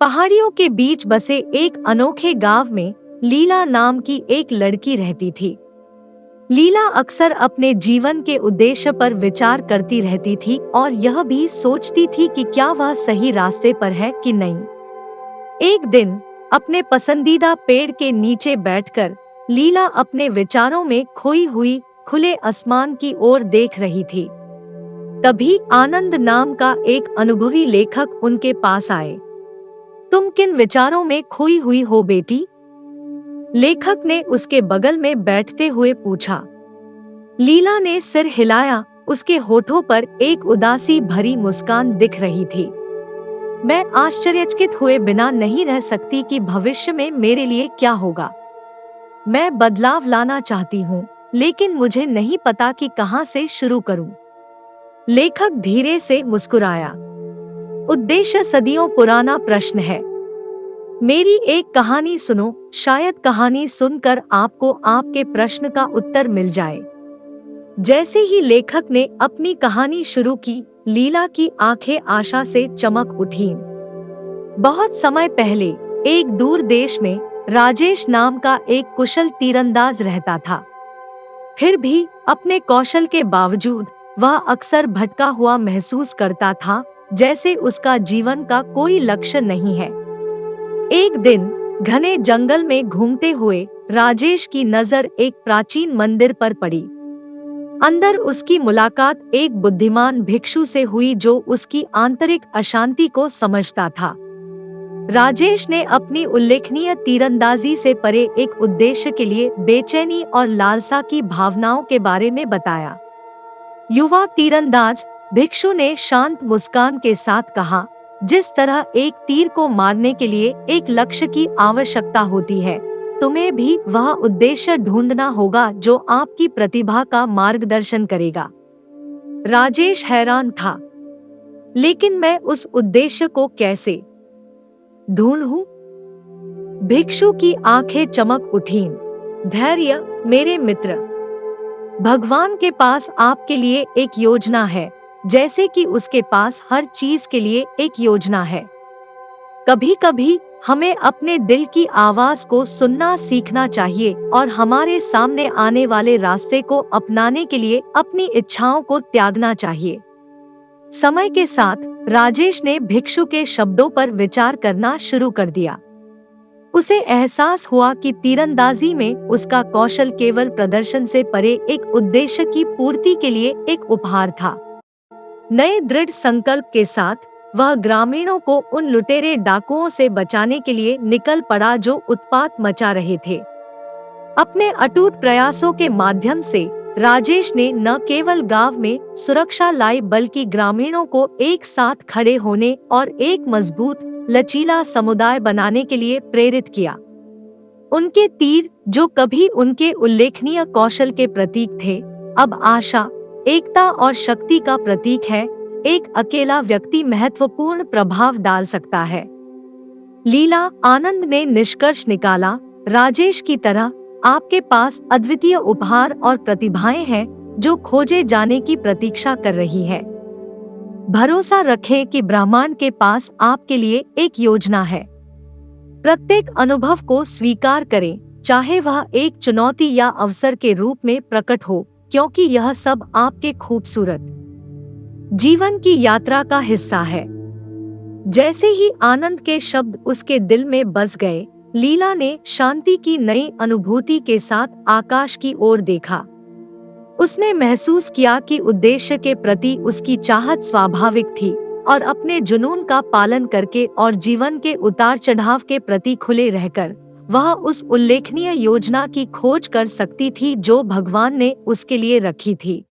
पहाड़ियों के बीच बसे एक अनोखे गांव में लीला नाम की एक लड़की रहती थी। लीला अक्सर अपने जीवन के उद्देश्य पर विचार करती रहती थी और यह भी सोचती थी कि क्या वह सही रास्ते पर है कि नहीं। एक दिन अपने पसंदीदा पेड़ के नीचे बैठकर लीला अपने विचारों में खोई हुई खुले आसमान की ओर देख रही थी। तभी आनंद नाम का एक अनुभवी लेखक उनके पास आए। तुम किन विचारों में खोई हुई हो बेटी? लेखक ने उसके बगल में बैठते हुए पूछा। लीला ने सिर हिलाया। उसके होठों पर एक उदासी भरी मुस्कान दिख रही थी। मैं आश्चर्यचकित हुए बिना नहीं रह सकती कि भविष्य में मेरे लिए क्या होगा। मैं बदलाव लाना चाहती हूँ, लेकिन मुझे नहीं पता कि कहाँ से शुरू करूँ। लेखक धीरे से मुस्कुराया। उद्देश्य सदियों पुराना प्रश्न है। मेरी एक कहानी सुनो, शायद कहानी सुनकर आपको आपके प्रश्न का उत्तर मिल जाए। जैसे ही लेखक ने अपनी कहानी शुरू की, लीला की आंखें आशा से चमक उठीं। बहुत समय पहले एक दूर देश में राजेश नाम का एक कुशल तीरंदाज रहता था। फिर भी अपने कौशल के बावजूद वह अक्सर भटका हुआ महसूस करता था, जैसे उसका जीवन का कोई लक्ष्य नहीं है। एक दिन घने जंगल में घूमते हुए राजेश की नजर एक प्राचीन मंदिर पर पड़ी। अंदर उसकी मुलाकात एक बुद्धिमान भिक्षु से हुई जो उसकी आंतरिक अशांति को समझता था। राजेश ने अपनी उल्लेखनीय तीरंदाजी से परे एक उद्देश्य के लिए बेचैनी और लालसा की भावनाओं के बारे में बताया। युवा तीरंदाज, भिक्षु ने शांत मुस्कान के साथ कहा, जिस तरह एक तीर को मारने के लिए एक लक्ष्य की आवश्यकता होती है, तुम्हें भी वह उद्देश्य ढूंढना होगा जो आपकी प्रतिभा का मार्गदर्शन करेगा। राजेश हैरान था, लेकिन मैं उस उद्देश्य को कैसे ढूंढूं? भिक्षु की आंखें चमक उठीं। धैर्य मेरे मित्र, भगवान के पास आपके लिए एक योजना है, जैसे कि उसके पास हर चीज के लिए एक योजना है। कभी कभी हमें अपने दिल की आवाज को सुनना सीखना चाहिए और हमारे सामने आने वाले रास्ते को अपनाने के लिए अपनी इच्छाओं को त्यागना चाहिए। समय के साथ राजेश ने भिक्षु के शब्दों पर विचार करना शुरू कर दिया। उसे एहसास हुआ कि तीरंदाजी में उसका कौशल केवल प्रदर्शन से परे एक उद्देश्य की पूर्ति के लिए एक उपहार था। नए दृढ़ संकल्प के साथ वह ग्रामीणों को उन लुटेरे डाकुओं से बचाने के लिए निकल पड़ा जो उत्पात मचा रहे थे। अपने अटूट प्रयासों के माध्यम से राजेश ने न केवल गांव में सुरक्षा लाई, बल्कि ग्रामीणों को एक साथ खड़े होने और एक मजबूत लचीला समुदाय बनाने के लिए प्रेरित किया। उनके तीर, जो कभी उनके उल्लेखनीय कौशल के प्रतीक थे, अब आशा, एकता और शक्ति का प्रतीक है। एक अकेला व्यक्ति महत्वपूर्ण प्रभाव डाल सकता है। लीला, आनंद ने निष्कर्ष निकाला, राजेश की तरह आपके पास अद्वितीय उपहार और प्रतिभाएं हैं जो खोजे जाने की प्रतीक्षा कर रही है। भरोसा रखें कि ब्रह्मांड के पास आपके लिए एक योजना है। प्रत्येक अनुभव को स्वीकार करें, चाहे वह एक चुनौती या अवसर के रूप में प्रकट हो, क्योंकि यह सब आपके खूबसूरत जीवन की यात्रा का हिस्सा है। जैसे ही आनंद के शब्द उसके दिल में बस गए, लीला ने शांति की नई अनुभूति के साथ आकाश की ओर देखा। उसने महसूस किया कि उद्देश्य के प्रति उसकी चाहत स्वाभाविक थी और अपने जुनून का पालन करके और जीवन के उतार चढ़ाव के प्रति खुले रहकर वह उस उल्लेखनीय योजना की खोज कर सकती थी जो भगवान ने उसके लिए रखी थी।